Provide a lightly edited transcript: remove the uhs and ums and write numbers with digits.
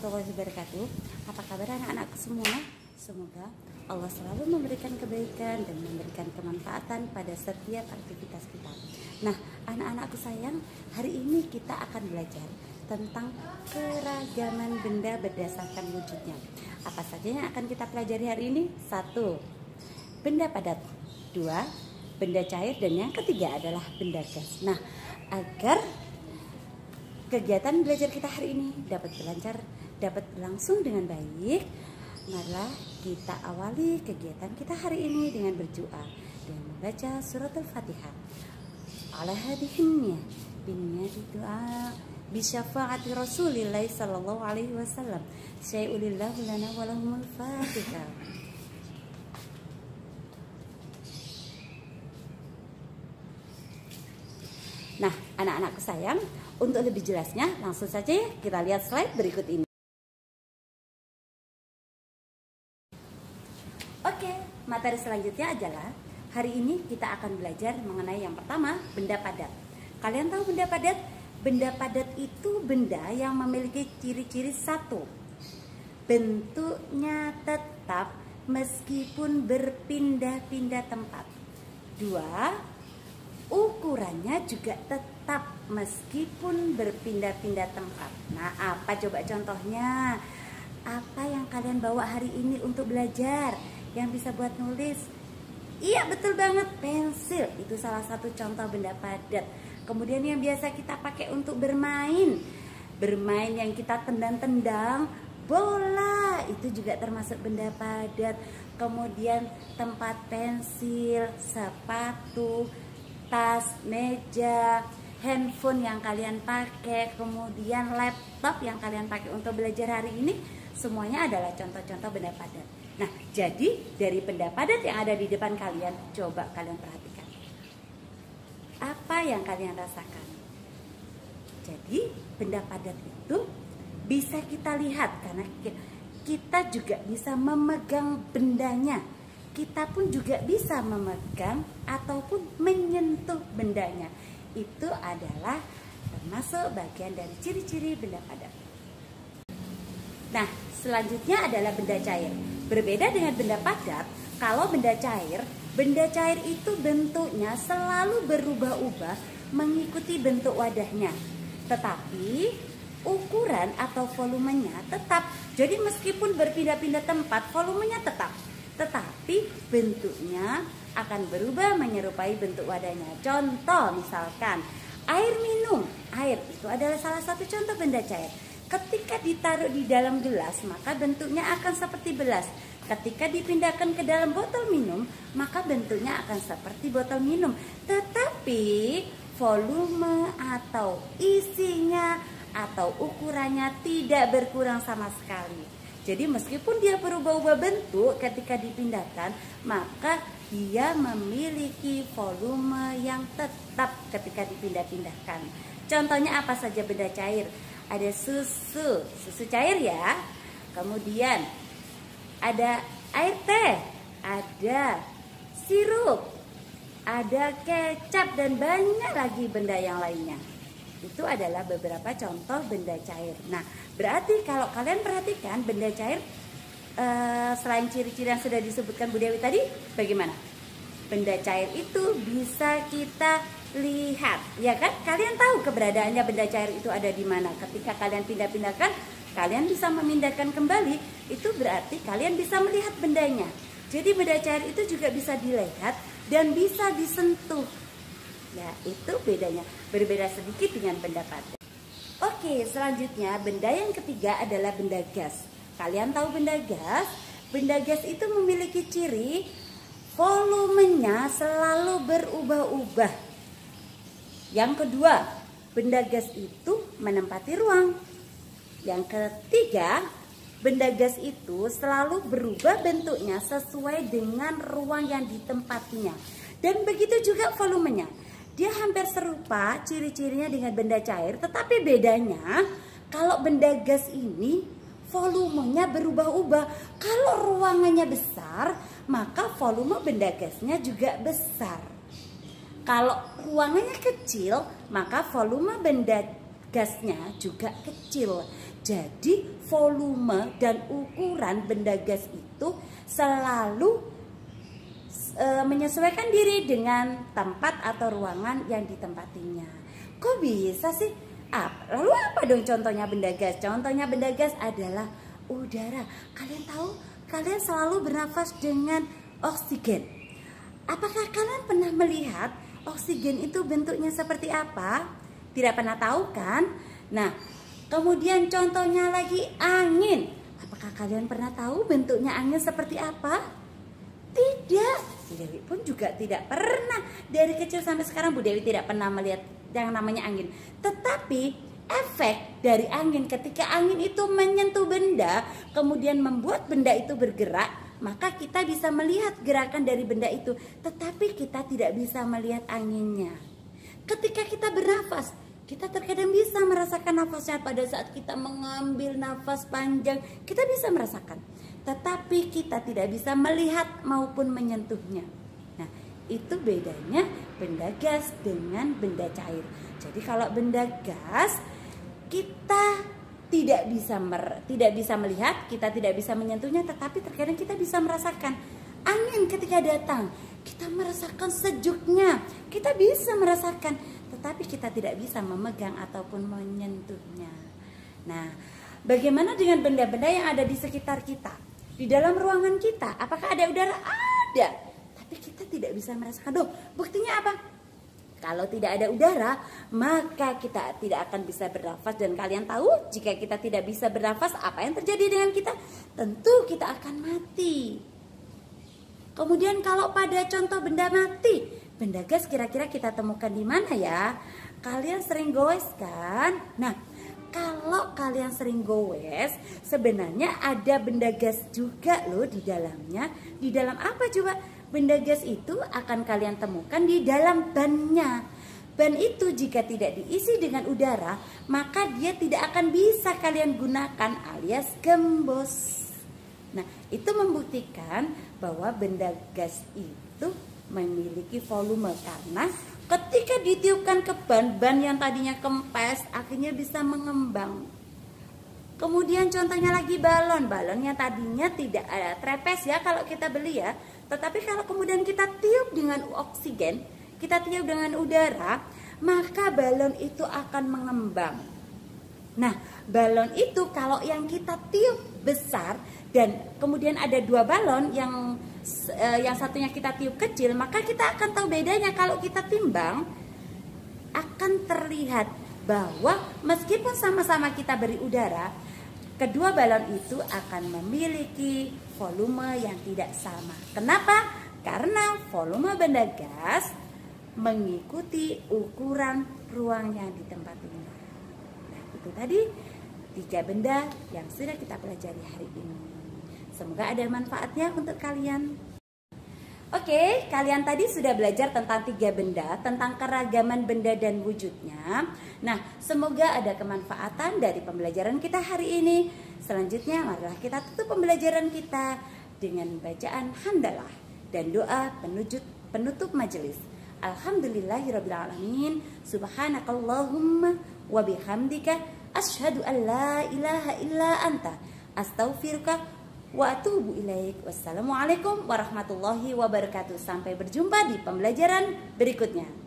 warahmatullahi wabarakatuh. Apa kabar anak-anakku semua? Semoga Allah selalu memberikan kebaikan dan memberikan kemanfaatan pada setiap aktivitas kita. Nah, anak-anakku sayang, hari ini kita akan belajar tentang keragaman benda berdasarkan wujudnya. Apa saja yang akan kita pelajari hari ini? 1. Benda padat. 2. Benda cair. Dan yang ketiga adalah benda gas. Nah, agar kegiatan belajar kita hari ini dapat berlangsung dengan baik, marilah kita awali kegiatan kita hari ini dengan berdoa dan membaca surat Al-Fatihah. Ala hadhihi binniyati du'a bi syafaati Rasulillah sallallahu alaihi wasallam. Syai'ulillahu lana wa lahumul Fatihah. Nah, anak-anakku sayang, untuk lebih jelasnya langsung saja ya kita lihat slide berikut ini. Oke, materi selanjutnya adalah hari ini kita akan belajar mengenai yang pertama, benda padat. Kalian tahu benda padat? Benda padat itu benda yang memiliki ciri-ciri 1. Bentuknya tetap meskipun berpindah-pindah tempat. 2. Ukurannya juga tetap meskipun berpindah-pindah tempat. Nah, apa coba contohnya? Apa yang kalian bawa hari ini untuk belajar? Yang bisa buat nulis? Iya, betul banget, pensil. Itu salah satu contoh benda padat. Kemudian yang biasa kita pakai untuk bermain. Bermain yang kita tendang-tendang, bola, itu juga termasuk benda padat. Kemudian tempat pensil, sepatu, tas, meja, handphone yang kalian pakai, kemudian laptop yang kalian pakai untuk belajar hari ini, semuanya adalah contoh-contoh benda padat. Nah, jadi dari benda padat yang ada di depan kalian, coba kalian perhatikan. Apa yang kalian rasakan? Jadi, benda padat itu bisa kita lihat karena kita juga bisa memegang bendanya. Kita pun juga bisa memegang ataupun menyentuh bendanya. Itu adalah termasuk bagian dari ciri-ciri benda padat. Nah, selanjutnya adalah benda cair. Berbeda dengan benda padat, kalau benda cair itu bentuknya selalu berubah-ubah mengikuti bentuk wadahnya. Tetapi ukuran atau volumenya tetap. Jadi meskipun berpindah-pindah tempat, volumenya tetap. Tetapi bentuknya akan berubah menyerupai bentuk wadahnya. Contoh misalkan air minum. Air itu adalah salah satu contoh benda cair. Ketika ditaruh di dalam gelas, maka bentuknya akan seperti gelas. Ketika dipindahkan ke dalam botol minum, maka bentuknya akan seperti botol minum. Tetapi volume atau isinya atau ukurannya tidak berkurang sama sekali. Jadi meskipun dia berubah-ubah bentuk ketika dipindahkan, maka dia memiliki volume yang tetap ketika dipindah-pindahkan. Contohnya apa saja benda cair? Ada susu cair ya. Kemudian ada air teh, ada sirup, ada kecap dan banyak lagi benda yang lainnya. Itu adalah beberapa contoh benda cair. Nah, berarti kalau kalian perhatikan benda cair, selain ciri-ciri yang sudah disebutkan Bu Dewi tadi, bagaimana? Benda cair itu bisa kita lihat, ya kan? Kalian tahu keberadaannya benda cair itu ada di mana. Ketika kalian pindah-pindahkan, kalian bisa memindahkan kembali. Itu berarti kalian bisa melihat bendanya. Jadi benda cair itu juga bisa dilihat dan bisa disentuh. Ya, itu bedanya. Berbeda sedikit dengan benda padat. Oke, selanjutnya benda yang ketiga adalah benda gas. Kalian tahu benda gas? Benda gas itu memiliki ciri volumenya selalu berubah-ubah. Yang kedua, benda gas itu menempati ruang. Yang ketiga, benda gas itu selalu berubah bentuknya sesuai dengan ruang yang ditempatinya. Dan begitu juga volumenya. Dia hampir serupa ciri-cirinya dengan benda cair, tetapi bedanya kalau benda gas ini volumenya berubah-ubah. Kalau ruangannya besar, maka volume benda gasnya juga besar. Kalau ruangannya kecil, maka volume benda gasnya juga kecil. Jadi volume dan ukuran benda gas itu selalu menyesuaikan diri dengan tempat atau ruangan yang ditempatinya. Kok bisa sih? Lalu apa dong contohnya benda gas? Contohnya benda gas adalah udara. Kalian tahu, kalian selalu bernafas dengan oksigen. Apakah kalian pernah melihat oksigen itu bentuknya seperti apa? Tidak pernah tahu kan? Nah, kemudian contohnya lagi angin. Apakah kalian pernah tahu bentuknya angin seperti apa? Tidak. Bu Dewi pun juga tidak pernah. Dari kecil sampai sekarang Bu Dewi tidak pernah melihat yang namanya angin. Tetapi efek dari angin, ketika angin itu menyentuh benda, kemudian membuat benda itu bergerak, maka kita bisa melihat gerakan dari benda itu, tetapi kita tidak bisa melihat anginnya. Ketika kita bernafas, kita terkadang bisa merasakan nafasnya pada saat kita mengambil nafas panjang, kita bisa merasakan. Tetapi kita tidak bisa melihat maupun menyentuhnya. Nah, itu bedanya benda gas dengan benda cair. Jadi kalau benda gas kita tidak bisa melihat, kita tidak bisa menyentuhnya, tetapi terkadang kita bisa merasakan angin ketika datang. Kita merasakan sejuknya, kita bisa merasakan, tetapi kita tidak bisa memegang ataupun menyentuhnya. Nah, bagaimana dengan benda-benda yang ada di sekitar kita? Di dalam ruangan kita, apakah ada udara? Ada, tapi kita tidak bisa merasakan. Loh, buktinya apa? Kalau tidak ada udara, maka kita tidak akan bisa bernafas. Dan kalian tahu, jika kita tidak bisa bernafas, apa yang terjadi dengan kita? Tentu kita akan mati. Kemudian kalau pada contoh benda mati, benda gas kira-kira kita temukan di mana ya? Kalian sering goes kan? Nah, kalau kalian sering goes, sebenarnya ada benda gas juga loh di dalamnya. Di dalam apa coba? Benda gas itu akan kalian temukan di dalam bannya. Ban itu jika tidak diisi dengan udara, maka dia tidak akan bisa kalian gunakan alias gembos. Nah, itu membuktikan bahwa benda gas itu memiliki volume, karena ketika ditiupkan ke ban yang tadinya kempes akhirnya bisa mengembang. Kemudian contohnya lagi balon yang tadinya tidak ada trepes ya kalau kita beli ya, tetapi kalau kemudian kita tiup dengan oksigen, kita tiup dengan udara, maka balon itu akan mengembang. Nah, balon itu kalau yang kita tiup besar dan kemudian ada dua balon yang satunya kita tiup kecil, maka kita akan tahu bedanya. Kalau kita timbang, akan terlihat bahwa meskipun sama-sama kita beri udara, kedua balon itu akan memiliki volume yang tidak sama. Kenapa? Karena volume benda gas mengikuti ukuran ruang yang ditempatinya. Nah, itu tadi 3 benda yang sudah kita pelajari hari ini. Semoga ada manfaatnya untuk kalian. Oke, kalian tadi sudah belajar tentang 3 benda, tentang keragaman benda dan wujudnya. Nah, semoga ada kemanfaatan dari pembelajaran kita hari ini. Selanjutnya, marilah kita tutup pembelajaran kita dengan bacaan hamdalah dan doa penutup majelis. Alhamdulillahirrabbilalamin. Subhanakallahumma wa bihamdika asyhadu an la ilaha illa anta astaghfiruka wa atubu ilaik. Wassalamualaikum warahmatullahi wabarakatuh. Sampai berjumpa di pembelajaran berikutnya.